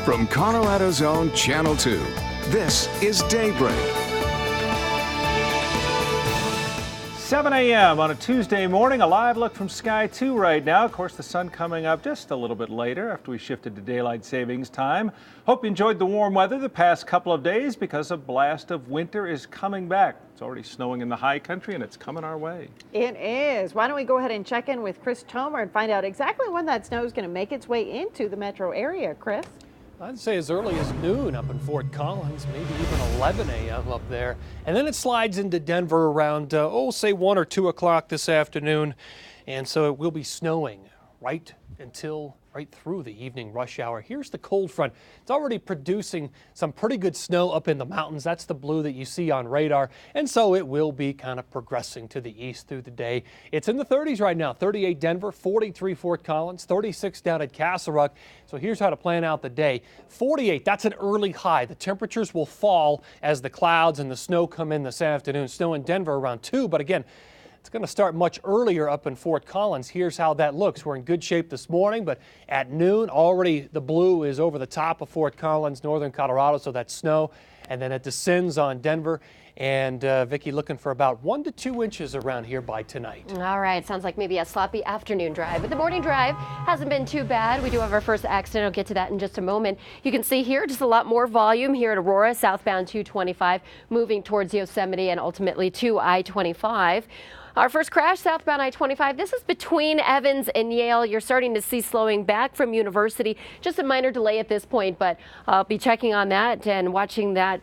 From Colorado's own Channel 2, this is Daybreak. 7 a.m. on a Tuesday morning, a live look from Sky 2 right now. Of course, the sun coming up just a little bit later after we shifted to daylight savings time. Hope you enjoyed the warm weather the past couple of days because a blast of winter is coming back. It's already snowing in the high country and it's coming our way. It is. Why don't we go ahead and check in with Chris Tomer and find out exactly when that snow is going to make its way into the metro area. Chris? I'd say as early as noon up in Fort Collins, maybe even 11 a.m. up there. And then it slides into Denver around, say 1 or 2 o'clock this afternoon. And so it will be snowing right through the evening rush hour. Here's the cold front. It's already producing some pretty good snow up in the mountains. That's the blue that you see on radar. And so it will be kind of progressing to the east through the day. It's in the 30s right now. 38 Denver, 43 Fort Collins, 36 down at Castle Rock. So here's how to plan out the day. 48, that's an early high. The temperatures will fall as the clouds and the snow come in this afternoon. Snow in Denver around 2, but again, it's going to start much earlier up in Fort Collins. Here's how that looks. We're in good shape this morning, but at noon, already the blue is over the top of Fort Collins, northern Colorado, so that's snow. And then it descends on Denver. And Vicki, looking for about 1 to 2 inches around here by tonight. All right, sounds like maybe a sloppy afternoon drive, but the morning drive hasn't been too bad. We do have our first accident. I'll get to that in just a moment. You can see here just a lot more volume here at Aurora, southbound 225, moving towards Yosemite and ultimately to I-25. Our first crash, southbound I-25. This is between Evans and Yale. You're starting to see slowing back from University. Just a minor delay at this point, but I'll be checking on that and watching that,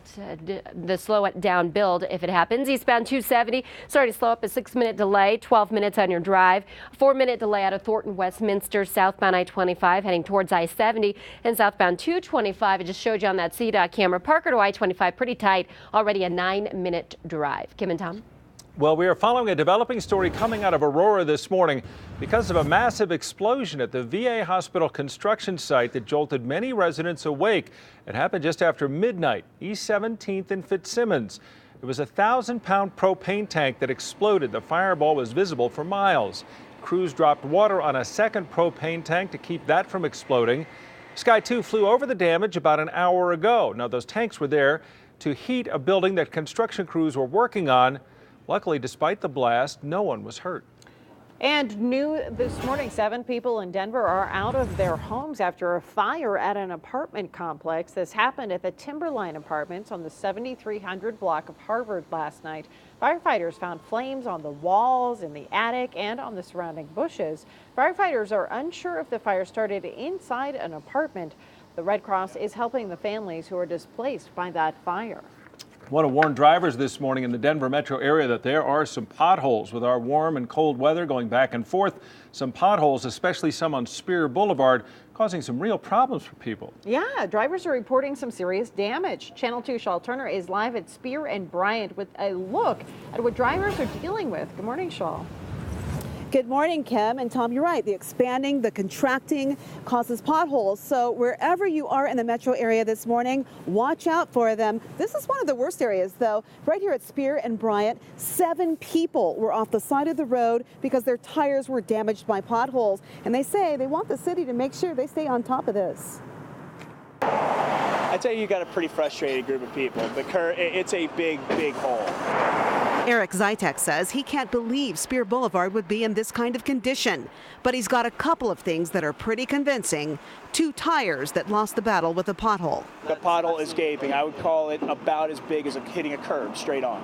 the slow down build if it happens. Eastbound 270, starting to slow up, a 6-minute delay, 12 minutes on your drive. 4-minute delay out of Thornton, Westminster, southbound I-25, heading towards I-70. And southbound 225, I just showed you on that CDOT camera. Parker to I-25, pretty tight, already a 9-minute drive. Kim and Tom. Well, we are following a developing story coming out of Aurora this morning because of a massive explosion at the VA hospital construction site that jolted many residents awake. It happened just after midnight, East 17th and Fitzsimmons. It was a 1,000-pound propane tank that exploded. The fireball was visible for miles. Crews dropped water on a second propane tank to keep that from exploding. Sky 2 flew over the damage about an hour ago. Now, those tanks were there to heat a building that construction crews were working on. Luckily, despite the blast, no one was hurt. And new this morning, 7 people in Denver are out of their homes after a fire at an apartment complex. This happened at the Timberline Apartments on the 7300 block of Harvard last night. Firefighters found flames on the walls, in the attic, and on the surrounding bushes. Firefighters are unsure if the fire started inside an apartment. The Red Cross is helping the families who are displaced by that fire. I want to warn drivers this morning in the Denver metro area that there are some potholes with our warm and cold weather going back and forth. Some potholes, especially some on Spear Boulevard, causing some real problems for people. Yeah, drivers are reporting some serious damage. Channel 2 Shaw Turner is live at Spear and Bryant with a look at what drivers are dealing with. Good morning, Shaw. Good morning, Kim and Tom. You're right. The contracting causes potholes. So wherever you are in the metro area this morning, watch out for them. This is one of the worst areas, though. Right here at Spear and Bryant, 7 people were off the side of the road because their tires were damaged by potholes. And they say they want the city to make sure they stay on top of this. I'd say you got a pretty frustrated group of people. It's a big hole. Eric Zytek says he can't believe Spear Boulevard would be in this kind of condition, but he's got a couple of things that are pretty convincing. 2 tires that lost the battle with a pothole. The pothole is gaping. I would call it about as big as hitting a curb straight on.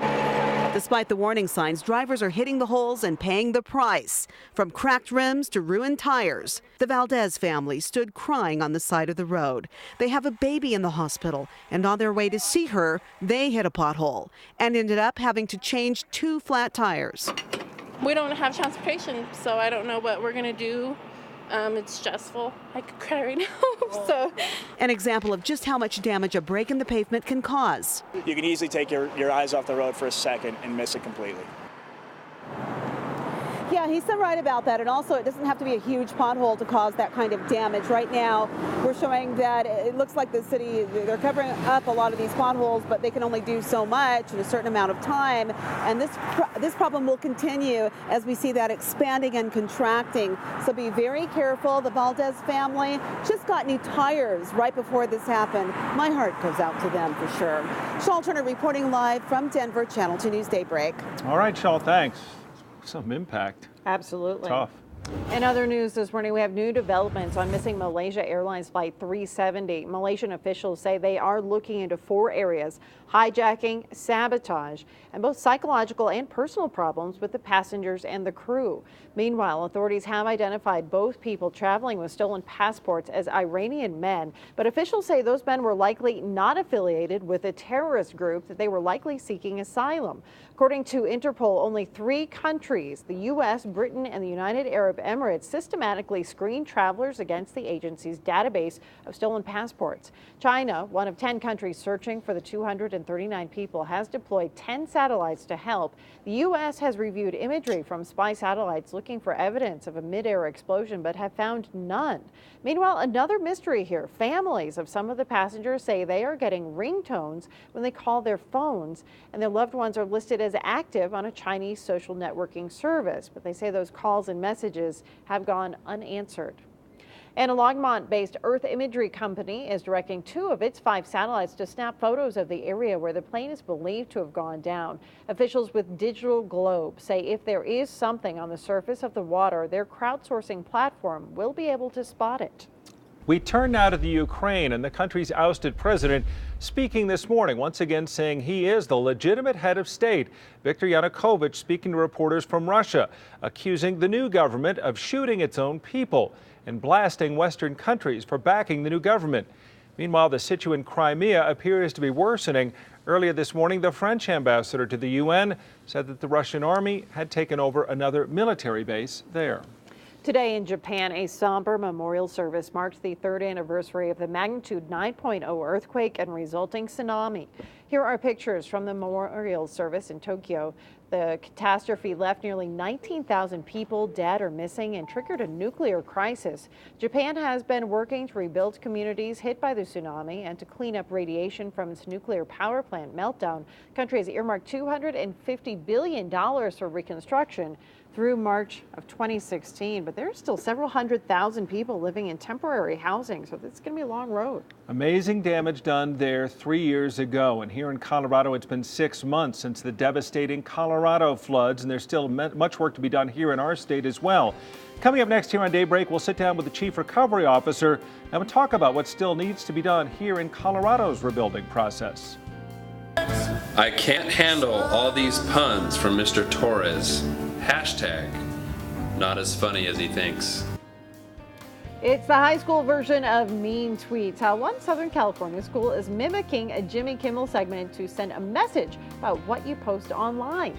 Despite the warning signs, drivers are hitting the holes and paying the price. From cracked rims to ruined tires, the Valdez family stood crying on the side of the road. They have a baby in the hospital, and on their way to see her, they hit a pothole and ended up having to change 2 flat tires. We don't have transportation, so I don't know what we're going to do. It's stressful. I could cry right now. So, an example of just how much damage a break in the pavement can cause. You can easily take your eyes off the road for a second and miss it completely. Yeah, he's so right about that. And also, it doesn't have to be a huge pothole to cause that kind of damage. Right now, we're showing that it looks like the city, they're covering up a lot of these potholes, but they can only do so much in a certain amount of time. And this problem will continue as we see that expanding and contracting. So be very careful. The Valdez family just got new tires right before this happened. My heart goes out to them for sure. Shawl Turner reporting live from Denver, Channel 2 News Daybreak. All right, Shawl, thanks. Some impact. Absolutely. Tough. In other news this morning, we have new developments on missing Malaysia Airlines Flight 370. Malaysian officials say they are looking into 4 areas: hijacking, sabotage, and both psychological and personal problems with the passengers and the crew. Meanwhile, authorities have identified both people traveling with stolen passports as Iranian men, but officials say those men were likely not affiliated with a terrorist group, that they were likely seeking asylum. According to Interpol, only 3 countries, the U.S., Britain, and the United Arab Emirates, systematically screen travelers against the agency's database of stolen passports. China, one of 10 countries searching for the 239 people, has deployed 10 satellites to help. The U.S. has reviewed imagery from spy satellites looking for evidence of a mid-air explosion, but have found none. Meanwhile, another mystery here. Families of some of the passengers say they are getting ringtones when they call their phones, and their loved ones are listed as active on a Chinese social networking service, but they say those calls and messages have gone unanswered. And a Longmont-based Earth imagery company is directing 2 of its 5 satellites to snap photos of the area where the plane is believed to have gone down. Officials with Digital Globe say if there is something on the surface of the water, their crowdsourcing platform will be able to spot it. We turn now to the Ukraine, and the country's ousted president speaking this morning, once again saying he is the legitimate head of state. Viktor Yanukovych speaking to reporters from Russia, accusing the new government of shooting its own people and blasting Western countries for backing the new government. Meanwhile, the situation in Crimea appears to be worsening. Earlier this morning, the French ambassador to the UN said that the Russian army had taken over another military base there. Today in Japan, a somber memorial service marked the 3rd anniversary of the magnitude 9.0 earthquake and resulting tsunami. Here are pictures from the memorial service in Tokyo. The catastrophe left nearly 19,000 people dead or missing and triggered a nuclear crisis. Japan has been working to rebuild communities hit by the tsunami and to clean up radiation from its nuclear power plant meltdown. The country has earmarked $250 billion for reconstruction through March of 2016, but there's still several 100,000 people living in temporary housing, so it's going to be a long road. Amazing damage done there 3 years ago, and here in Colorado it's been 6 months since the devastating Colorado floods, and there's still much work to be done here in our state as well. Coming up next here on Daybreak, we'll sit down with the Chief Recovery Officer and we'll talk about what still needs to be done here in Colorado's rebuilding process. I can't handle all these puns from Mr. Torres. Hashtag not as funny as he thinks. It's the high school version of mean tweets. How one Southern California school is mimicking a Jimmy Kimmel segment to send a message about what you post online.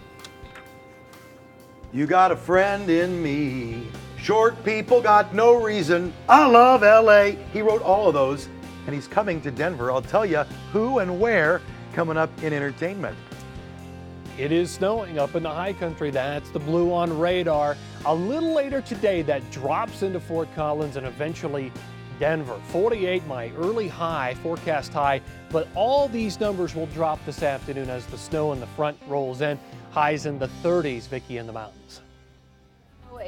You got a friend in me. Short people got no reason. I love LA. He wrote all of those, and he's coming to Denver. I'll tell you who and where coming up in entertainment. It is snowing up in the high country. That's the blue on radar. A little later today, that drops into Fort Collins and eventually Denver. 48, my early high, forecast high, but all these numbers will drop this afternoon as the snow in the front rolls in. Highs in the 30s, Vicki, in the mountains.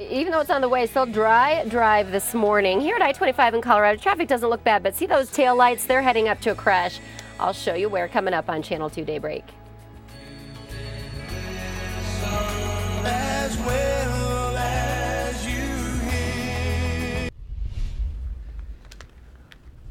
Even though it's on the way, still dry drive this morning. Here at I-25 in Colorado, traffic doesn't look bad, but see those taillights? They're heading up to a crash. I'll show you where coming up on Channel 2 Daybreak. As well as you hear.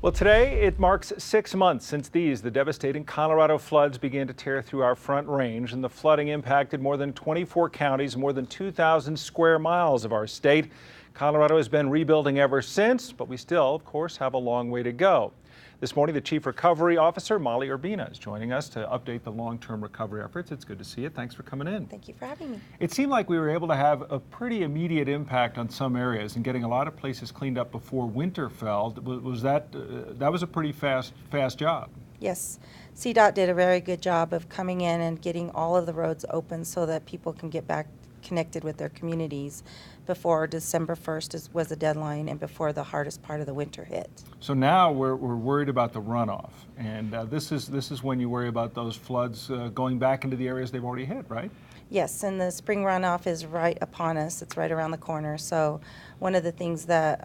Well, today it marks 6 months since the devastating Colorado floods began to tear through our Front Range, and the flooding impacted more than 24 counties, more than 2,000 square miles of our state. Colorado has been rebuilding ever since, but we still, of course, have a long way to go. This morning, the Chief Recovery Officer, Molly Urbina, is joining us to update the long-term recovery efforts. It's good to see you. Thanks for coming in. Thank you for having me. It seemed like we were able to have a pretty immediate impact on some areas and getting a lot of places cleaned up before winter fell. Was that was a pretty fast job? Yes. CDOT did a very good job of coming in and getting all of the roads open so that people can get back connected with their communities before December 1st was the deadline and before the hardest part of the winter hit. So now we're worried about the runoff, and this is when you worry about those floods going back into the areas they've already hit, right? Yes, and the spring runoff is right upon us. It's right around the corner. So one of the things that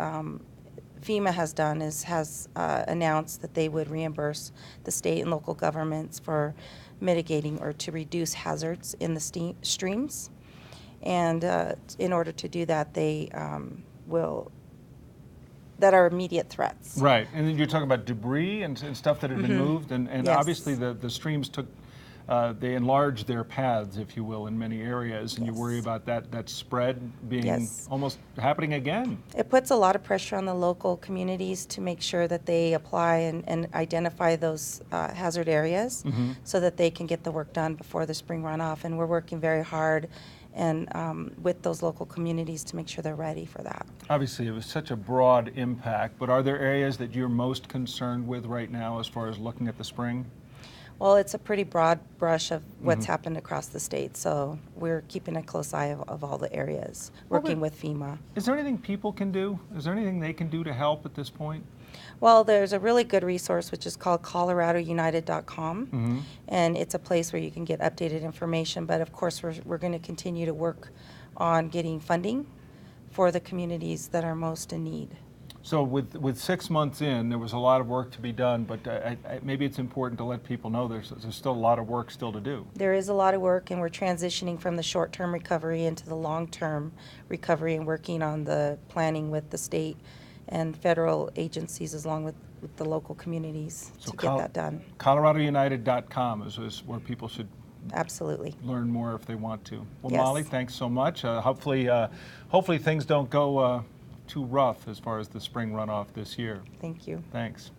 FEMA has done is has announced that they would reimburse the state and local governments for mitigating or to reduce hazards in the streams. And in order to do that, they that are immediate threats. Right, and then you're talking about debris and stuff that had been moved, and Yes. obviously the streams took, they enlarged their paths, if you will, in many areas, and you worry about that spread being almost happening again. It puts a lot of pressure on the local communities to make sure that they apply and identify those hazard areas so that they can get the work done before the spring runoff, and we're working very hard and with those local communities to make sure they're ready for that. Obviously, it was such a broad impact, but are there areas that you're most concerned with right now as far as looking at the spring? Well, it's a pretty broad brush of what's happened across the state, so we're keeping a close eye of all the areas, working with FEMA. Is there anything people can do? Is there anything they can do to help at this point? Well, there's a really good resource which is called ColoradoUnited.com, and it's a place where you can get updated information, but of course we're going to continue to work on getting funding for the communities that are most in need. So with 6 months in, there was a lot of work to be done, but maybe it's important to let people know there's still a lot of work still to do. There is a lot of work, and we're transitioning from the short-term recovery into the long-term recovery and working on the planning with the state and federal agencies along with the local communities to get that done. ColoradoUnited.com is where people should absolutely learn more if they want to. Well, Yes. Molly, thanks so much. Hopefully things don't go too rough as far as the spring runoff this year. Thank you. Thanks.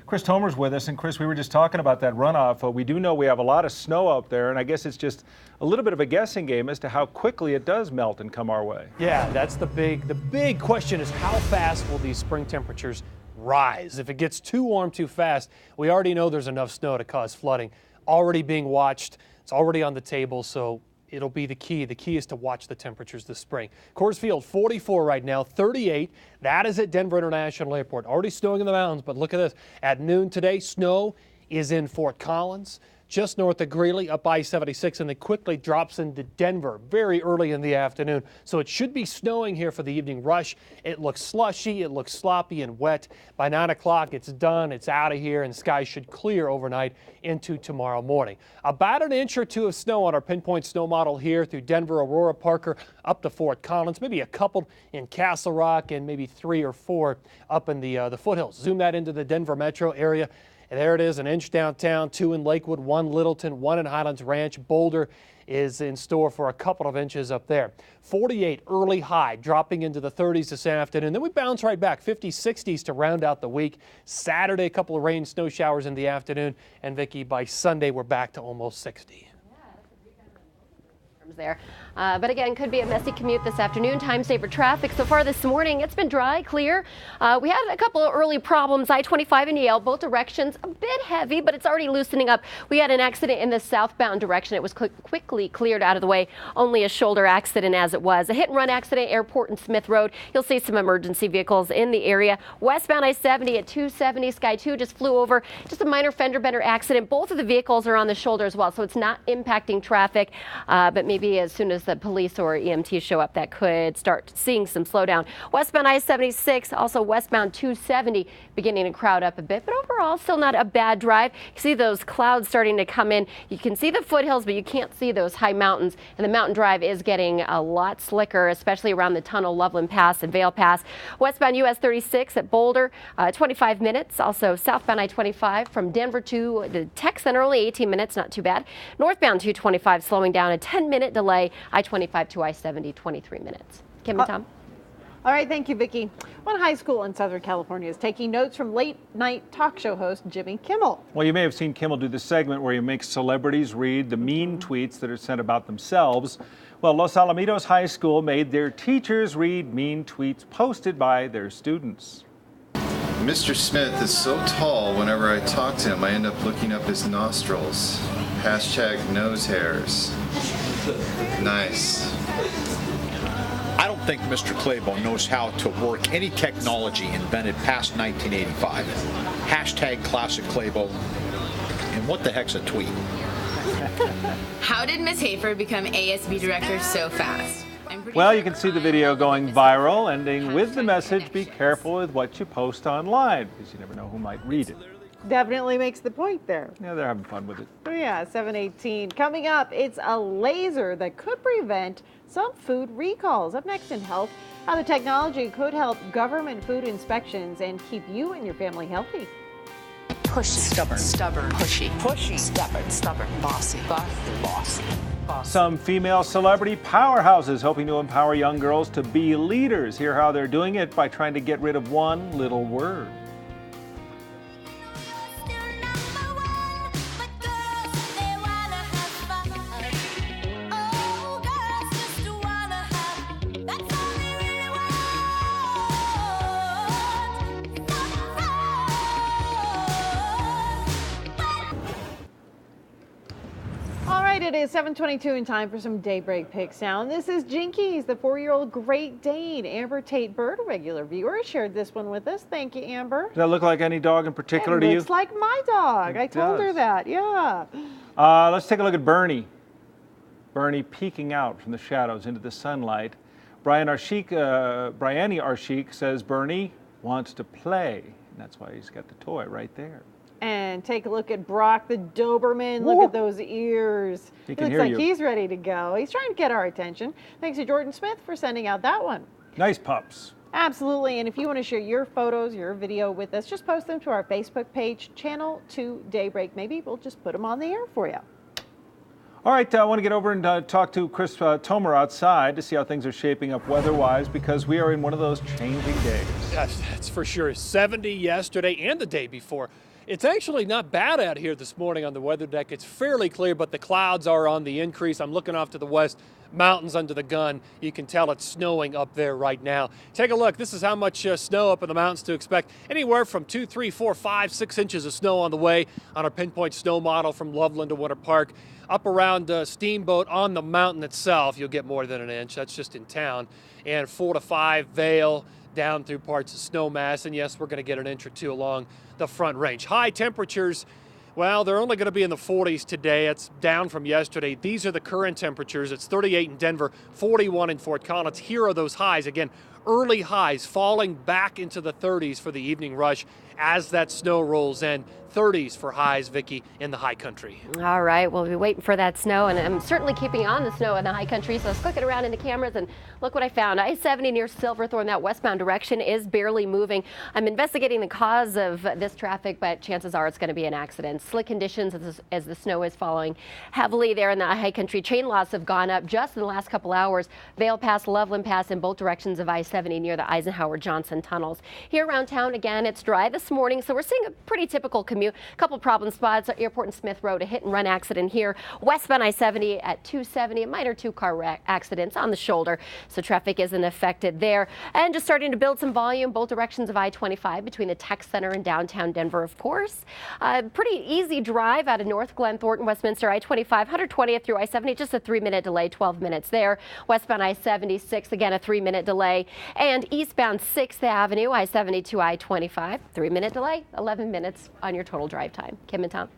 Chris Tomer's with us, and Chris, we were just talking about that runoff. We do know we have a lot of snow out there, and I guess it's just a little bit of a guessing game as to how quickly it does melt and come our way. Yeah, that's the big question is how fast will these spring temperatures rise? If it gets too warm too fast, we already know there's enough snow to cause flooding. Already being watched, it's already on the table, so it'll be the key. The key is to watch the temperatures this spring. Coors Field, 44 right now, 38. That is at Denver International Airport. Already snowing in the mountains, but look at this. At noon today, snow is in Fort Collins, just north of Greeley, up I-76, and then quickly drops into Denver very early in the afternoon. So it should be snowing here for the evening rush. It looks slushy, it looks sloppy and wet. By 9 o'clock, it's done, it's out of here, and skies should clear overnight into tomorrow morning. About an inch or two of snow on our pinpoint snow model here through Denver, Aurora, Parker, up to Fort Collins, maybe a couple in Castle Rock, and maybe 3 or 4 up in the foothills. Zoom that into the Denver metro area. And there it is, an inch downtown, 2 in Lakewood, 1 Littleton, 1 in Highlands Ranch. Boulder is in store for a couple of inches up there. 48 early high, dropping into the 30s this afternoon. Then we bounce right back, 50s, 60s to round out the week. Saturday, a couple of rain, snow showers in the afternoon. And Vicki, by Sunday, we're back to almost 60. There. But again, could be a messy commute this afternoon. Time saver traffic. So far this morning, it's been dry, clear. We had a couple of early problems. I-25 and Yale, both directions, a bit heavy, but it's already loosening up. We had an accident in the southbound direction. It was quickly cleared out of the way. Only a shoulder accident as it was. A hit and run accident, Airport and Smith Road. You'll see some emergency vehicles in the area. Westbound I-70 at 270, Sky 2 just flew over. Just a minor fender bender accident. Both of the vehicles are on the shoulder as well, so it's not impacting traffic, but maybe as soon as the police or EMT show up, that could start seeing some slowdown. Westbound I-76, also westbound 270, beginning to crowd up a bit, but overall still not a bad drive. You see those clouds starting to come in. You can see the foothills, but you can't see those high mountains, and the mountain drive is getting a lot slicker, especially around the tunnel, Loveland Pass and Vale Pass. Westbound US 36 at Boulder, 25 minutes. Also southbound I-25 from Denver to the Tech Center, only 18 minutes, not too bad. Northbound 225 slowing down, a 10-minute delay. I-25 to I-70, 23 minutes. Kim and Tom. All right, thank you, Vicki. One high school in Southern California is taking notes from late-night talk show host Jimmy Kimmel. Well, you may have seen Kimmel do this segment where he makes celebrities read the mean tweets that are sent about themselves. Well, Los Alamitos High School made their teachers read mean tweets posted by their students. Mr. Smith is so tall, whenever I talk to him, I end up looking up his nostrils. # nose hairs. Nice. think Mr. Claiborne knows how to work any technology invented past 1985. Hashtag classic Claiborne. And what the heck's a tweet? How did Ms. Hayford become ASB director so fast? Well, you can see the video going viral, ending with the message, be careful with what you post online, because you never know who might read it. Definitely makes the point there. Yeah, they're having fun with it. Oh yeah, 7:18. Coming up, it's a laser that could prevent some food recalls. Up next in health, how the technology could help government food inspections and keep you and your family healthy. Pushy, stubborn, pushy, stubborn, bossy, bossy. Some female celebrity powerhouses hoping to empower young girls to be leaders. Hear how they're doing it by trying to get rid of one little word. It is 7:22 in time for some Daybreak picks now. And this is Jinkies, the 4-year-old Great Dane. Amber Tate Bird, a regular viewer, shared this one with us. Thank you, Amber. Does that look like any dog in particular to you? It looks like my dog. I told her that, yeah. Let's take a look at Bernie. Bernie peeking out from the shadows into the sunlight. Bryony Arshik says Bernie wants to play. And that's why he's got the toy right there. And take a look at Brock the Doberman. Look at those ears. He looks like he's ready to go. He's trying to get our attention. Thanks to Jordan Smith for sending out that one. Nice pups. Absolutely. And if you want to share your photos, your video with us, just post them to our Facebook page, Channel 2 Daybreak. Maybe we'll just put them on the air for you. All right, I want to get over and talk to Chris Tomer outside to see how things are shaping up weather-wise, because we are in one of those changing days. Yes, that's for sure. 70 yesterday and the day before. It's actually not bad out here this morning on the weather deck. It's fairly clear, but the clouds are on the increase. I'm looking off to the west, mountains under the gun. You can tell it's snowing up there right now. Take a look. This is how much snow up in the mountains to expect. Anywhere from 2, 3, 4, 5, 6 inches of snow on the way on our pinpoint snow model from Loveland to Winter Park. Up around Steamboat on the mountain itself, you'll get more than an inch. That's just in town. And 4 to 5 Vail down through parts of Snowmass. And yes, we're going to get an inch or two along the Front Range. High temperatures, well, they're only going to be in the 40s today. It's down from yesterday. These are the current temperatures. It's 38 in Denver, 41 in Fort Collins. Here are those highs. Again, early highs falling back into the 30s for the evening rush as that snow rolls in. 30s for highs, Vicki, in the high country. All right, we'll be waiting for that snow, and I'm certainly keeping on the snow in the high country, so I was clicking around in the cameras, and look what I found. I-70 near Silverthorne, that westbound direction is barely moving. I'm investigating the cause of this traffic, but chances are it's going to be an accident. Slick conditions as the snow is falling heavily there in the high country. Chain loss have gone up just in the last couple hours. Vail Pass, Loveland Pass in both directions of I-70 near the Eisenhower-Johnson tunnels. Here around town, again, it's dry this morning, so we're seeing a pretty typical commute. A couple problem spots, Airport and Smith Road, a hit and run accident here. Westbound I-70 at 270, a minor 2-car accidents on the shoulder, so traffic isn't affected there. And just starting to build some volume, both directions of I-25 between the Tech Center and downtown Denver, of course. Pretty easy drive out of North Glen, Thornton, Westminster, I-25, 120th through I-70, just a 3-minute delay, 12 minutes there. Westbound I-76, again, a 3-minute delay. And eastbound 6th Avenue, I-70 to I-25, 3-minute delay, 11 minutes on your total drive time. Kim and Tom.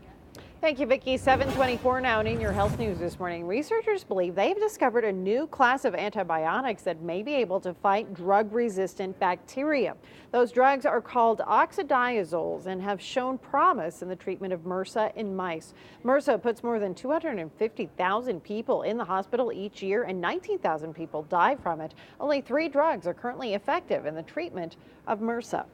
Thank you, Vicki. 7:24 now, and in your health news this morning, researchers believe they've discovered a new class of antibiotics that may be able to fight drug-resistant bacteria. Those drugs are called oxidiazoles and have shown promise in the treatment of MRSA in mice. MRSA puts more than 250,000 people in the hospital each year, and 19,000 people die from it. Only 3 drugs are currently effective in the treatment of MRSA.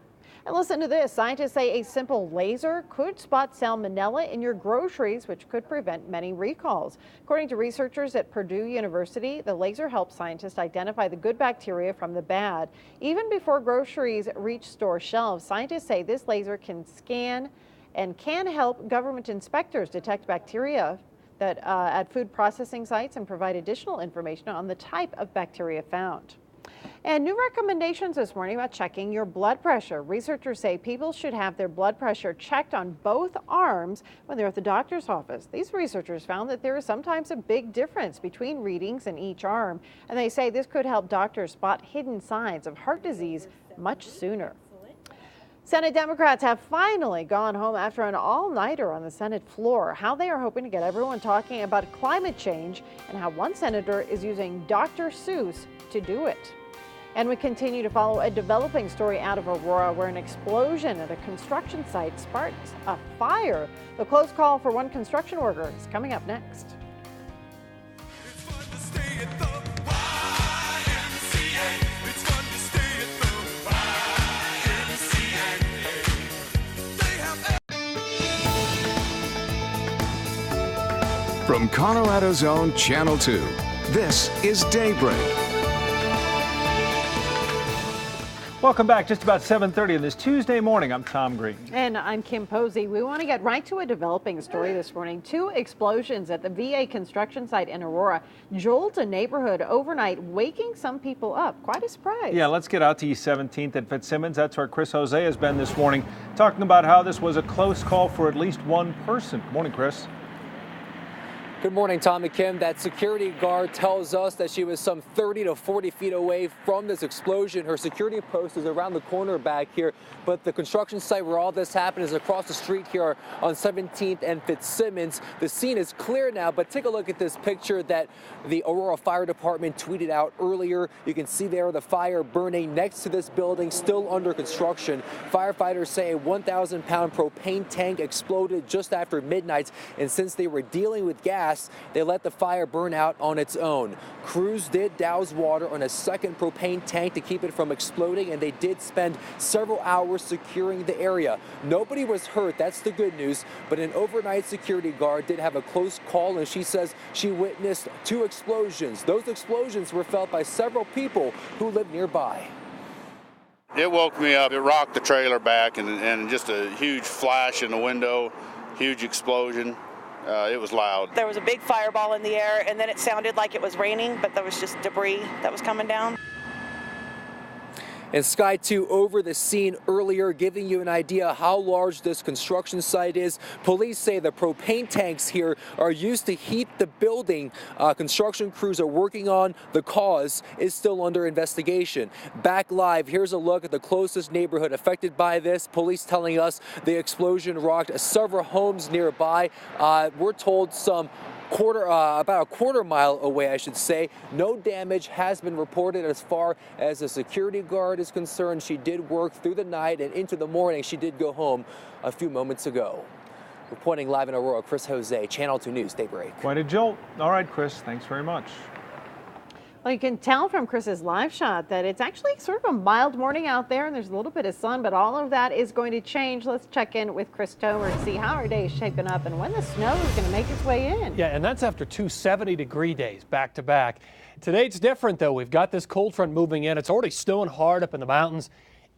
And listen to this. Scientists say a simple laser could spot salmonella in your groceries, which could prevent many recalls. According to researchers at Purdue University, the laser helps scientists identify the good bacteria from the bad. Even before groceries reach store shelves, scientists say this laser can scan and can help government inspectors detect bacteria at food processing sites and provide additional information on the type of bacteria found. And new recommendations this morning about checking your blood pressure. Researchers say people should have their blood pressure checked on both arms when they're at the doctor's office. These researchers found that there is sometimes a big difference between readings in each arm, and they say this could help doctors spot hidden signs of heart disease much sooner. Senate Democrats have finally gone home after an all-nighter on the Senate floor. How they are hoping to get everyone talking about climate change and how one senator is using Dr. Seuss to do it. And we continue to follow a developing story out of Aurora where an explosion at a construction site sparks a fire. The close call for one construction worker is coming up next. From Colorado's own Channel 2, this is Daybreak. Welcome back. Just about 7:30 on this Tuesday morning. I'm Tom Green. And I'm Kim Posey. We want to get right to a developing story this morning. 2 explosions at the VA construction site in Aurora jolt a neighborhood overnight, waking some people up. Quite a surprise. Yeah, let's get out to East 17th at Fitzsimmons. That's where Chris Jose has been this morning, talking about how this was a close call for at least one person. Good morning, Chris. Good morning, Tom and Kim. That security guard tells us that she was some 30 to 40 feet away from this explosion. Her security post is around the corner back here, but the construction site where all this happened is across the street here on 17th and Fitzsimmons. The scene is clear now, but take a look at this picture that the Aurora Fire Department tweeted out earlier. You can see there the fire burning next to this building, still under construction. Firefighters say a 1,000-pound propane tank exploded just after midnight, and since they were dealing with gas, they let the fire burn out on its own. Crews did douse water on a second propane tank to keep it from exploding, and they did spend several hours securing the area. Nobody was hurt, that's the good news, but an overnight security guard did have a close call, and she says she witnessed 2 explosions. Those explosions were felt by several people who live nearby. It woke me up. It rocked the trailer back, and just a huge flash in the window, huge explosion. It was loud. There was a big fireball in the air, and then it sounded like it was raining, but there was just debris that was coming down. And Sky 2 over the scene earlier, giving you an idea how large this construction site is. Police say the propane tanks here are used to heat the building construction crews are working on. The cause is still under investigation. Back live, here's a look at the closest neighborhood affected by this. Police telling us the explosion rocked several homes nearby. We're told about a quarter mile away, I should say. No damage has been reported as far as the security guard is concerned. She did work through the night and into the morning. She did go home a few moments ago. Reporting live in Aurora, Chris Jose, Channel 2 News, Daybreak. Quite a jolt. All right, Chris, thanks very much. Well, you can tell from Chris's live shot that it's actually sort of a mild morning out there, and there's a little bit of sun, but all of that is going to change. Let's check in with Chris Tomer to see how our day is shaping up and when the snow is going to make its way in. Yeah, and that's after 2 70-degree days back to back. Today it's different, though. We've got this cold front moving in. It's already snowing hard up in the mountains,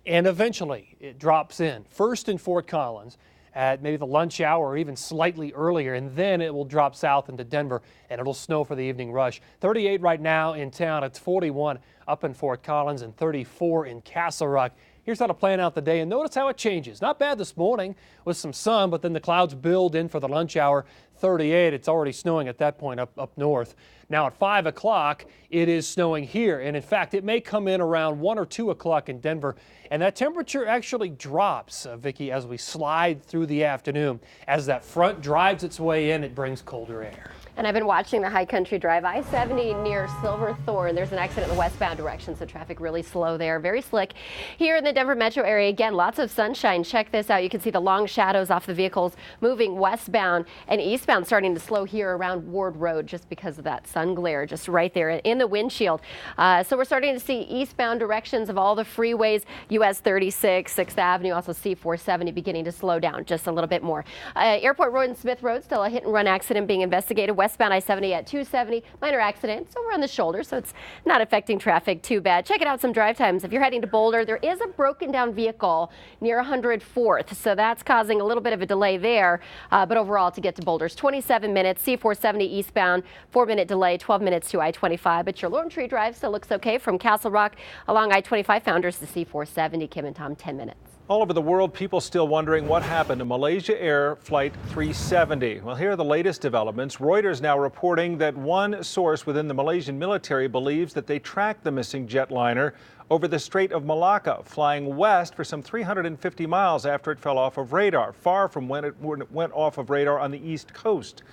and eventually it drops in. First in Fort Collins at maybe the lunch hour or even slightly earlier, and then it will drop south into Denver and it'll snow for the evening rush. 38 right now in town. It's 41 up in Fort Collins and 34 in Castle Rock. Here's how to plan out the day, and notice how it changes. Not bad this morning with some sun, but then the clouds build in for the lunch hour. 38, it's already snowing at that point up north. Now at 5 o'clock, it is snowing here, and in fact, it may come in around 1 or 2 o'clock in Denver, and that temperature actually drops, Vicki, as we slide through the afternoon. As that front drives its way in, it brings colder air. And I've been watching the High Country Drive I-70 near Silverthorne. There's an accident in the westbound direction, so traffic really slow there. Very slick. Here in the Denver metro area, again, lots of sunshine. Check this out. You can see the long shadows off the vehicles moving westbound and eastbound, starting to slow here around Ward Road just because of that sun glare just right there in the windshield. So we're starting to see eastbound directions of all the freeways, US 36, 6th Avenue, also C470 beginning to slow down just a little bit more. Airport Road and Smith Road, still a hit and run accident being investigated. Westbound I-70 at 270, minor accident. It's over on the shoulder, so it's not affecting traffic too bad. Check it out, some drive times. If you're heading to Boulder, there is a broken down vehicle near 104th, so that's causing a little bit of a delay there. But overall, to get to Boulder's 27 minutes. C470 eastbound, 4-minute delay, 12 minutes to I-25. But your Lone Tree Drive still looks okay from Castle Rock along I-25. Founders to C470. Kim and Tom, 10 minutes. All over the world, people still wondering what happened to Malaysia Air Flight 370. Well, here are the latest developments. Reuters now reporting that one source within the Malaysian military believes that they tracked the missing jetliner over the Strait of Malacca, flying west for some 350 miles after it fell off of radar, far from when it went off of radar on the east coast.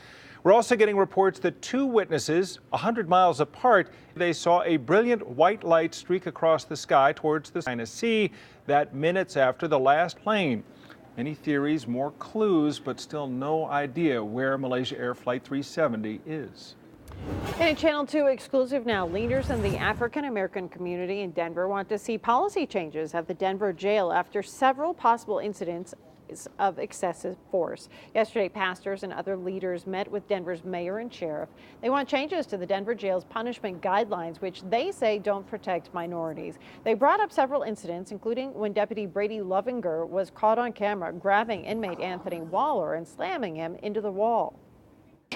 We're also getting reports that two witnesses, 100 miles apart, they saw a brilliant white light streak across the sky towards the China Sea that minutes after the last plane. Many theories, more clues, but still no idea where Malaysia Air Flight 370 is. In a Channel 2 exclusive now, leaders in the African American community in Denver want to see policy changes at the Denver jail after several possible incidents of excessive force. Yesterday, pastors and other leaders met with Denver's mayor and sheriff. They want changes to the Denver jail's punishment guidelines, which they say don't protect minorities. They brought up several incidents, including when Deputy Brady Lovinger was caught on camera grabbing inmate Anthony Waller and slamming him into the wall.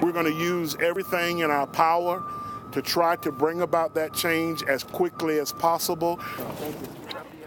We're going to use everything in our power to try to bring about that change as quickly as possible.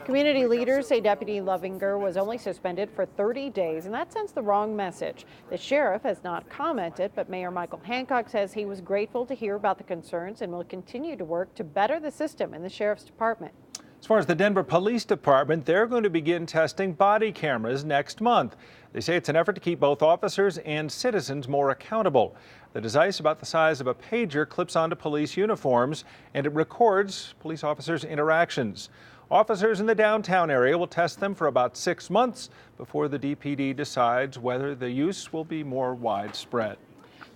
Community leaders say Deputy Lovinger was only suspended for 30 days, and that sends the wrong message. The sheriff has not commented, but Mayor Michael Hancock says he was grateful to hear about the concerns and will continue to work to better the system in the sheriff's department. As far as the Denver Police Department, they're going to begin testing body cameras next month. They say it's an effort to keep both officers and citizens more accountable. The device, about the size of a pager, clips onto police uniforms, and it records police officers' interactions. Officers in the downtown area will test them for about 6 months before the DPD decides whether the use will be more widespread.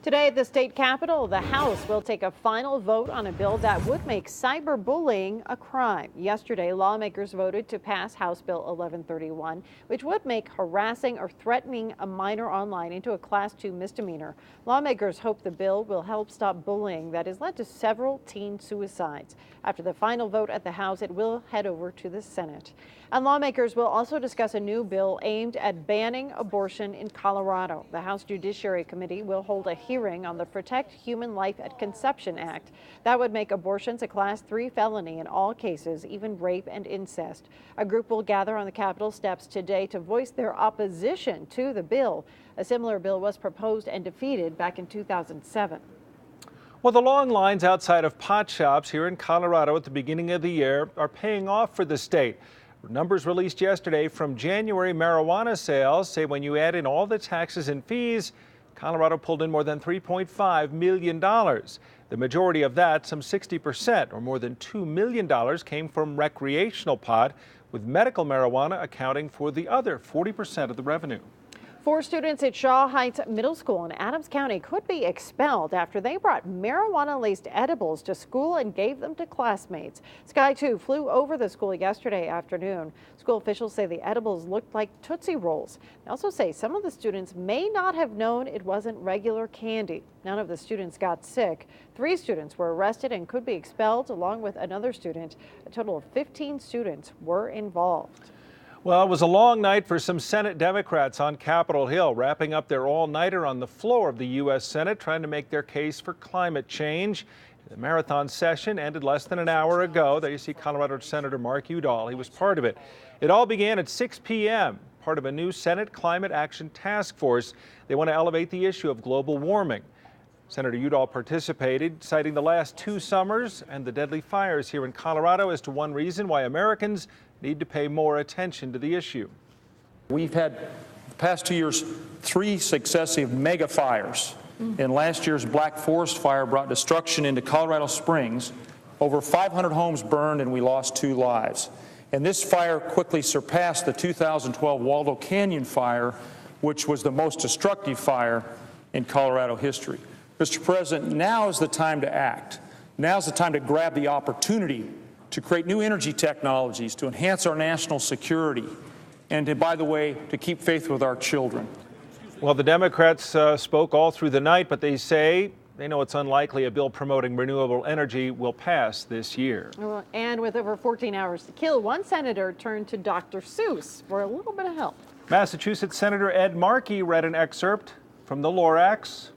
Today at the state capitol, the House will take a final vote on a bill that would make cyberbullying a crime. Yesterday, lawmakers voted to pass House Bill 1131, which would make harassing or threatening a minor online into a Class 2 misdemeanor. Lawmakers hope the bill will help stop bullying that has led to several teen suicides. After the final vote at the House, it will head over to the Senate. And lawmakers will also discuss a new bill aimed at banning abortion in Colorado. The House Judiciary Committee will hold a hearing on the Protect Human Life at Conception Act. That would make abortions a Class 3 felony in all cases, even rape and incest. A group will gather on the Capitol steps today to voice their opposition to the bill. A similar bill was proposed and defeated back in 2007. Well, the long lines outside of pot shops here in Colorado at the beginning of the year are paying off for the state. Numbers released yesterday from January marijuana sales say when you add in all the taxes and fees, Colorado pulled in more than $3.5 million. The majority of that, some 60%, or more than $2 million, came from recreational pot, with medical marijuana accounting for the other 40% of the revenue. 4 students at Shaw Heights Middle School in Adams County could be expelled after they brought marijuana-laced edibles to school and gave them to classmates. Sky 2 flew over the school yesterday afternoon. School officials say the edibles looked like Tootsie Rolls. They also say some of the students may not have known it wasn't regular candy. None of the students got sick. 3 students were arrested and could be expelled along with another student. A total of 15 students were involved. Well, it was a long night for some Senate Democrats on Capitol Hill, wrapping up their all-nighter on the floor of the U.S. Senate, trying to make their case for climate change. The marathon session ended less than an hour ago. There you see Colorado Senator Mark Udall. He was part of it. It all began at 6 p.m., part of a new Senate Climate Action Task Force. They want to elevate the issue of global warming. Senator Udall participated, citing the last 2 summers and the deadly fires here in Colorado as to one reason why Americans need to pay more attention to the issue. We've had the past 2 years 3 successive mega fires. And last year's Black Forest fire brought destruction into Colorado Springs. Over 500 homes burned and we lost 2 lives. And this fire quickly surpassed the 2012 Waldo Canyon fire, which was the most destructive fire in Colorado history. Mr. President, now is the time to act. Now is the time to grab the opportunity to create new energy technologies, to enhance our national security, and to, by the way, to keep faith with our children. Well, the Democrats spoke all through the night, but they say they know it's unlikely a bill promoting renewable energy will pass this year. And with over 14 hours to kill, one senator turned to Dr. Seuss for a little bit of help. Massachusetts Senator Ed Markey read an excerpt from the Lorax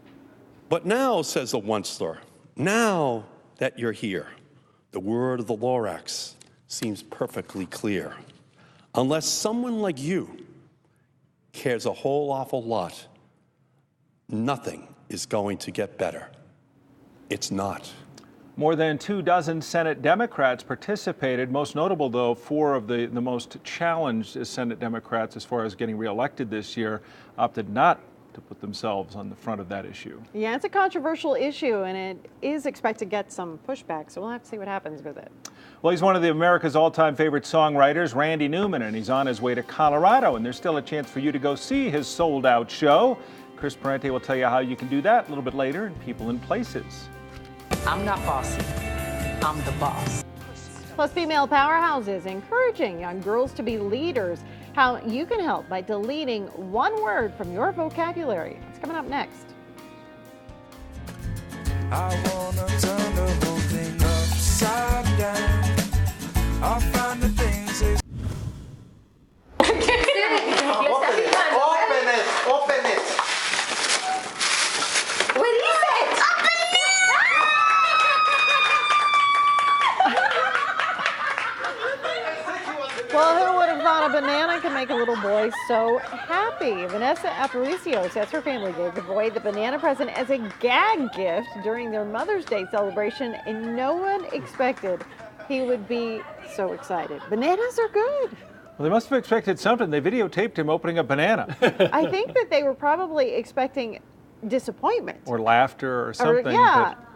But now, says the Onceler, now that you're here, the word of the Lorax seems perfectly clear. Unless someone like you cares a whole awful lot, nothing is going to get better. It's not. More than 24 Senate Democrats participated. Most notable, though, 4 of the most challenged Senate Democrats as far as getting reelected this year opted not to put themselves on the front of that issue. Yeah, it's a controversial issue, and it is expected to get some pushback, so we'll have to see what happens with it. Well, he's one of America's all-time favorite songwriters, Randy Newman, and he's on his way to Colorado, and there's still a chance for you to go see his sold-out show. Chris Parente will tell you how you can do that a little bit later in People and Places. I'm not bossy. I'm the boss. Plus, female powerhouses encouraging young girls to be leaders. How you can help by deleting one word from your vocabulary. It's coming up next. I wanna turn the whole thing upside down. I'll find the things they Open it! What is it? Well, who would have thought a banana can make a little boy so happy? Vanessa Aparicio says her family gave the boy the banana present as a gag gift during their Mother's Day celebration, and no one expected he would be so excited. Bananas are good. Well, they must have expected something. They videotaped him opening a banana. I think that they were probably expecting disappointment. Or laughter or something. Yeah. But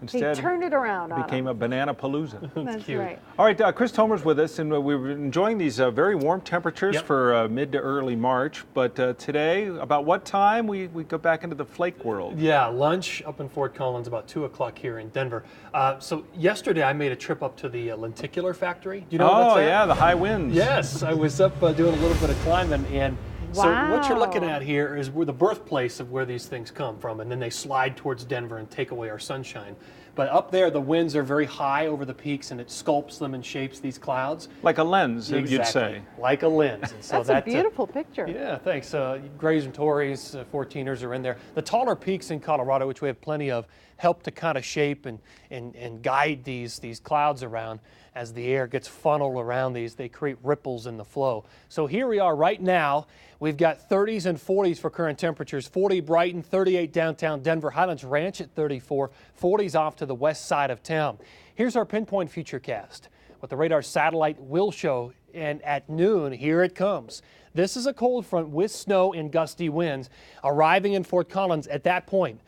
instead, he turned it around on became him. a banana palooza. That's cute. Right. All right, Chris Tomer's with us, and we were enjoying these very warm temperatures for mid to early March. But today, about what time we go back into the flake world? Yeah, lunch up in Fort Collins, about 2 o'clock here in Denver. So yesterday I made a trip up to the lenticular factory. Do you know what that's at? Yeah, the high winds. Yes, I was up doing a little bit of climbing, and so what you're looking at here is where the birthplace of where these things come from, and then they slide towards Denver and take away our sunshine. But up there, the winds are very high over the peaks, and it sculpts them and shapes these clouds. Like a lens, exactly. You'd say. Like a lens. And so that's a beautiful picture. Yeah, thanks. Grays and Tories, 14ers are in there. The taller peaks in Colorado, which we have plenty of, help to kind of shape and guide these clouds around. As the air gets funneled around these, they create ripples in the flow. So here we are right now. We've got 30s and 40s for current temperatures. 40 Brighton, 38 downtown Denver, Highlands Ranch at 34, 40s off to the west side of town. Here's our pinpoint futurecast. What the radar satellite will show, and at noon, here it comes. This is a cold front with snow and gusty winds arriving in Fort Collins at that point.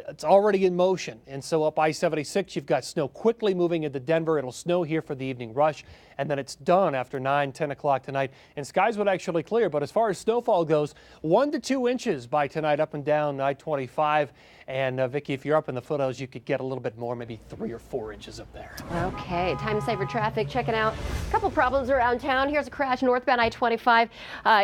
It's already in motion, and so up I-76, you've got snow quickly moving into Denver. It'll snow here for the evening rush, and then it's done after 9, 10 o'clock tonight, and skies would actually clear. But as far as snowfall goes, 1 to 2 inches by tonight up and down I-25. And Vicki, if you're up in the foothills, you could get a little bit more, maybe 3 or 4 inches up there. Okay, time saver traffic, checking out a couple problems around town. Here's a crash northbound I-25.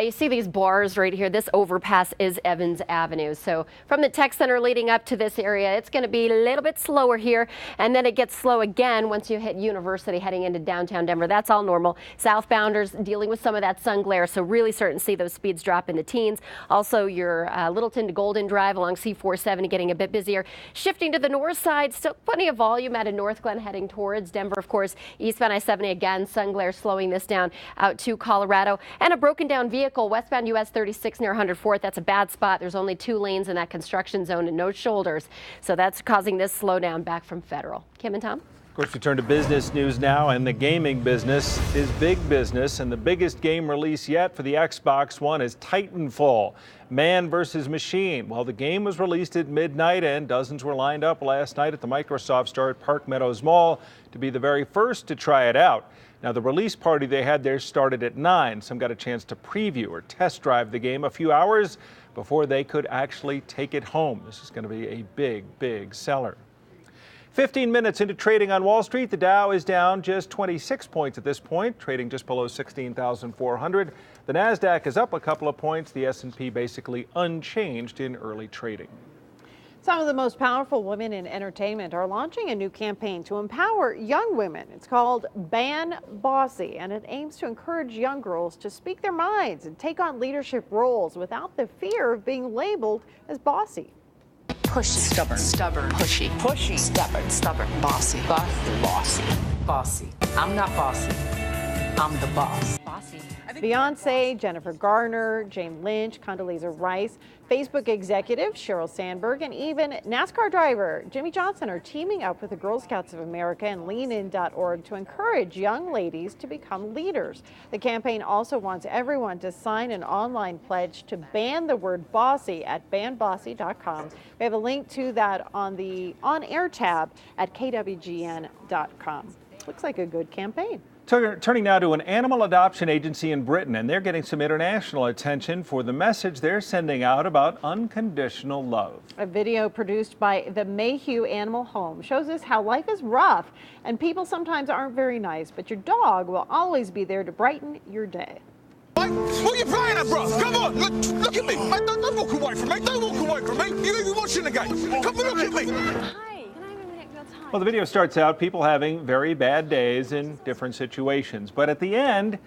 You see these bars right here. This overpass is Evans Avenue. So from the tech center leading up to this area, it's going to be a little bit slower here, and then it gets slow again once you hit University heading into downtown Denver. That's all normal. Southbounders dealing with some of that sun glare, so really starting to see those speeds drop into teens. Also, your Littleton to Golden Drive along C-470 getting a bit busier. Shifting to the north side, still plenty of volume out of North Glen heading towards Denver. Of course, eastbound I-70 again, sun glare slowing this down out to Colorado. And a broken down vehicle westbound US 36 near 104th. That's a bad spot. There's only 2 lanes in that construction zone and no shoulders. So that's causing this slowdown back from Federal. Kim and Tom? Of course, we turn to business news now, and the gaming business is big business, and the biggest game release yet for the Xbox One is Titanfall, Man vs. Machine. Well, the game was released at midnight, and dozens were lined up last night at the Microsoft store at Park Meadows Mall to be the very first to try it out. Now, the release party they had there started at 9. Some got a chance to preview or test drive the game a few hours before they could actually take it home. This is going to be a big, big seller. 15 minutes into trading on Wall Street, the Dow is down just 26 points at this point, trading just below 16,400. The Nasdaq is up a couple of points. The S&P basically unchanged in early trading. Some of the most powerful women in entertainment are launching a new campaign to empower young women. It's called Ban Bossy, and it aims to encourage young girls to speak their minds and take on leadership roles without the fear of being labeled as bossy. Pushy. Stubborn. Pushy. Stubborn. Bossy. Bossy. I'm not bossy. I'm the boss. Bossy. Beyonce, Jennifer Garner, Jane Lynch, Condoleezza Rice, Facebook executive Sheryl Sandberg, and even NASCAR driver Jimmy Johnson are teaming up with the Girl Scouts of America and leanin.org to encourage young ladies to become leaders. The campaign also wants everyone to sign an online pledge to ban the word bossy at banbossy.com. We have a link to that on the on-air tab at kwgn.com. Looks like a good campaign. Turning now to an animal adoption agency in Britain, and they're getting some international attention for the message they're sending out about unconditional love. A video produced by the Mayhew Animal Home shows us how life is rough and people sometimes aren't very nice, but your dog will always be there to brighten your day. What are you playing at, bro? Come on, look at me. Mate, don't walk away from me. Don't walk away from me. You're watching the game. Come and look at me. Well, the video starts out people having very bad days in different situations, but at the end,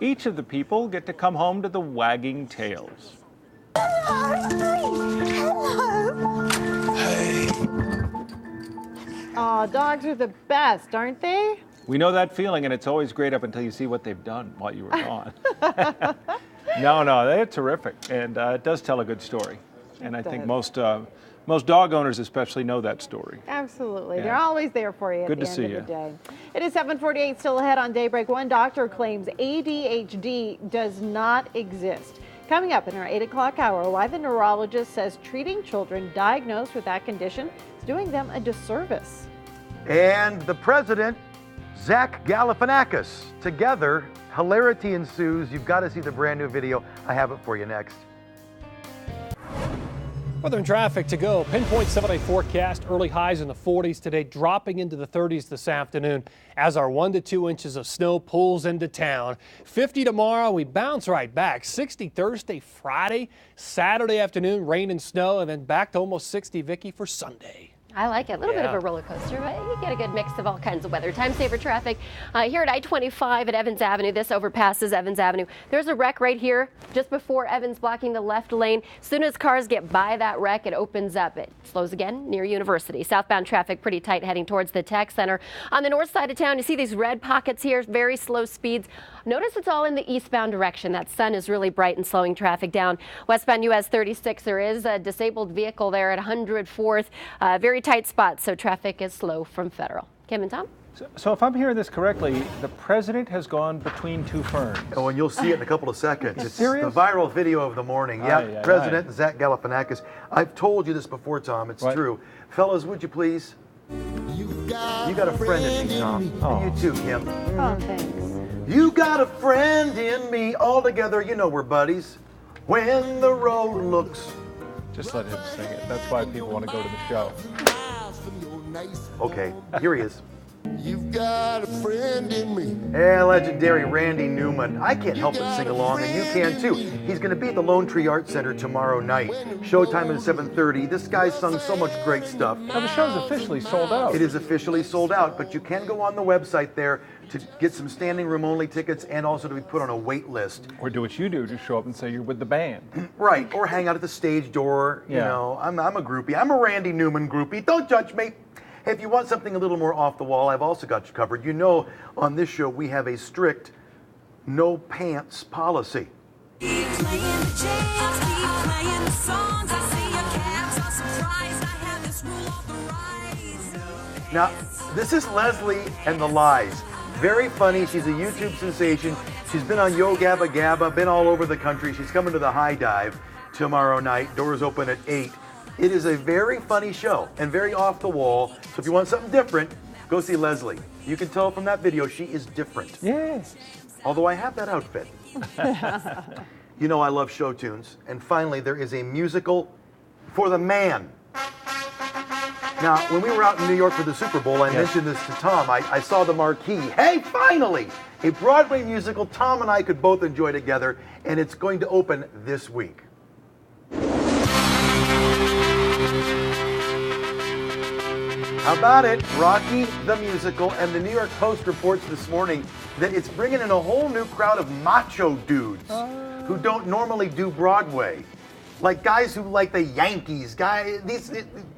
each of the people get to come home to the wagging tails. Aw, dogs are the best, aren't they? We know that feeling, and it's always great up until you see what they've done while you were gone. No, they're terrific, and it does tell a good story. And I think most dog owners especially know that story. Absolutely. Yeah. They're always there for you Good at to the end see of the you. day. It is 7:48, still ahead on Daybreak. One doctor claims ADHD does not exist. Coming up in our 8 o'clock hour, why the neurologist says treating children diagnosed with that condition is doing them a disservice. And the president, Zach Galifianakis. Together, hilarity ensues. You've got to see the brand new video. I have it for you next. Weather and traffic to go. Pinpoint 7-day forecast. Early highs in the 40s today, dropping into the 30s this afternoon as our 1 to 2 inches of snow pulls into town. 50 tomorrow, we bounce right back. 60 Thursday, Friday, Saturday afternoon, rain and snow, and then back to almost 60, Vicki, for Sunday. I like it. A little bit of a roller coaster, but you get a good mix of all kinds of weather. Time saver traffic here at I-25 at Evans Avenue. This overpasses Evans Avenue. There's a wreck right here just before Evans, blocking the left lane. As soon as cars get by that wreck, it opens up. It slows again near University. Southbound traffic pretty tight heading towards the Tech Center. On the north side of town, you see these red pockets here, very slow speeds. Notice it's all in the eastbound direction. That sun is really bright and slowing traffic down. Westbound US 36, there is a disabled vehicle there at 104th. Very tight spot, so traffic is slow from Federal. Kim and Tom? So if I'm hearing this correctly, the president has gone between two ferns. Oh, and you'll see it in a couple of seconds. It's serious? the viral video of the morning. Yeah, President Zach Galifianakis. I've told you this before, Tom. It's true. Fellas, would you please? You got a friend in me, Tom. Oh. And you too, Kim. Oh, thanks. You got a friend in me. All together, you know we're buddies. When the road looks... Just let him sing it. That's why people want to go to the show. Okay, here he is. You've got a friend in me. Yeah, legendary Randy Newman. I can't help but sing along, and you can too. He's going to be at the Lone Tree Art Center tomorrow night. Showtime is 7:30. This guy's sung so much great stuff. Now the show's officially sold out. It is officially sold out, but you can go on the website there to get some standing room only tickets and also to be put on a wait list. Or do what you do, just show up and say you're with the band. Right, or hang out at the stage door. You know, I'm a groupie. I'm a Randy Newman groupie. Don't judge me. Hey, if you want something a little more off the wall, I've also got you covered. You know, on this show, we have a strict no pants policy. Now, this is Leslie and the Lies. Very funny. She's a YouTube sensation. She's been on Yo Gabba Gabba, been all over the country. She's coming to the High Dive tomorrow night. Doors open at 8. It is a very funny show and very off the wall. So if you want something different, go see Leslie. You can tell from that video she is different. Yes. Although I have that outfit. You know I love show tunes. And finally, there is a musical for the man. Now, when we were out in New York for the Super Bowl, I mentioned this to Tom. I saw the marquee. Hey, finally! A Broadway musical Tom and I could both enjoy together, and it's going to open this week. How about it? Rocky the Musical, and the New York Post reports this morning that it's bringing in a whole new crowd of macho dudes who don't normally do Broadway. Like guys who like the Yankees,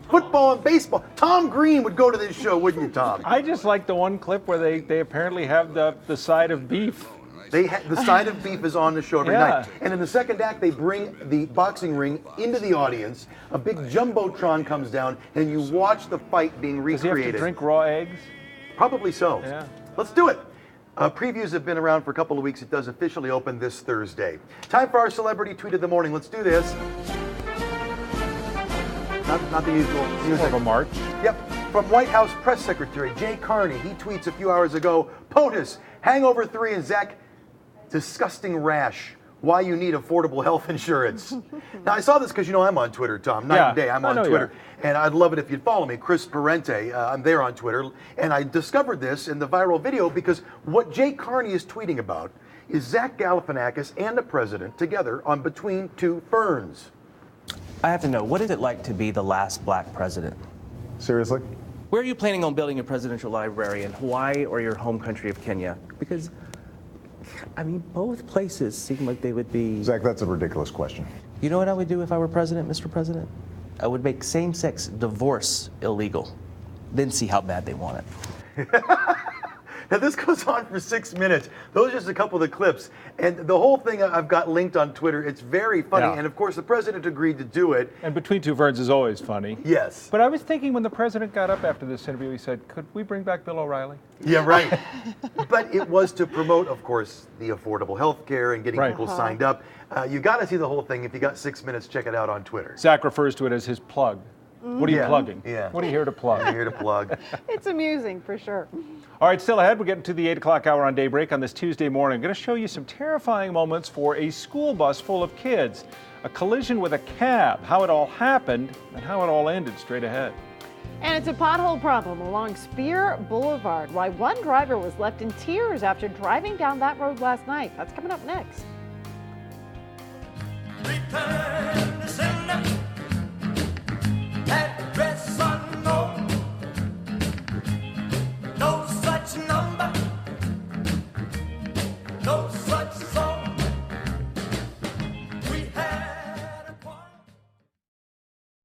football and baseball. Tom Green would go to this show, wouldn't you, Tom? I just like the one clip where they apparently have the side of beef. The side of beef is on the show every night. And in the second act, they bring the boxing ring into the audience. A big jumbotron comes down, and you watch the fight being recreated. Does he have to drink raw eggs? Probably so. Yeah. Let's do it. Previews have been around for a couple of weeks. It does officially open this Thursday. Time for our Celebrity Tweet of the Morning. Let's do this. Not the usual music. More of a march. Yep. From White House Press Secretary Jay Carney, he tweets a few hours ago, POTUS, Hangover 3 and Zach, disgusting rash. Why you need affordable health insurance. Now, I saw this because, I'm on Twitter, Tom. Night and day, I'm on Twitter. And I'd love it if you'd follow me, Chris Parente. I'm there on Twitter. And I discovered this in the viral video because what Jay Carney is tweeting about is Zach Galifianakis and the president together on Between Two Ferns. I have to know, what is it like to be the last black president? Seriously? Where are you planning on building a presidential library, in Hawaii or your home country of Kenya? Because, both places seem like they would be... Zach, that's a ridiculous question. You know what I would do if I were president, Mr. President? I would make same-sex divorce illegal, then see how bad they want it. Now, this goes on for 6 minutes. Those are just a couple of the clips. And the whole thing I've got linked on Twitter. It's very funny. Yeah. And, of course, the president agreed to do it. And Between Two Ferns is always funny. Yes. But I was thinking when the president got up after this interview, he said, could we bring back Bill O'Reilly? Yeah, right. But it was to promote, of course, the affordable health care and getting people signed up. You got to see the whole thing. If you got 6 minutes, check it out on Twitter. Zach refers to it as his plug. What are you plugging? Yeah. What are you here to plug? I'm here to plug. It's amusing, for sure. All right, still ahead, we're getting to the 8 o'clock hour on Daybreak on this Tuesday morning. I'm going to show you some terrifying moments for a school bus full of kids. A collision with a cab, how it all happened, and how it all ended straight ahead. And it's a pothole problem along Spear Boulevard. Why one driver was left in tears after driving down that road last night. That's coming up next. Return.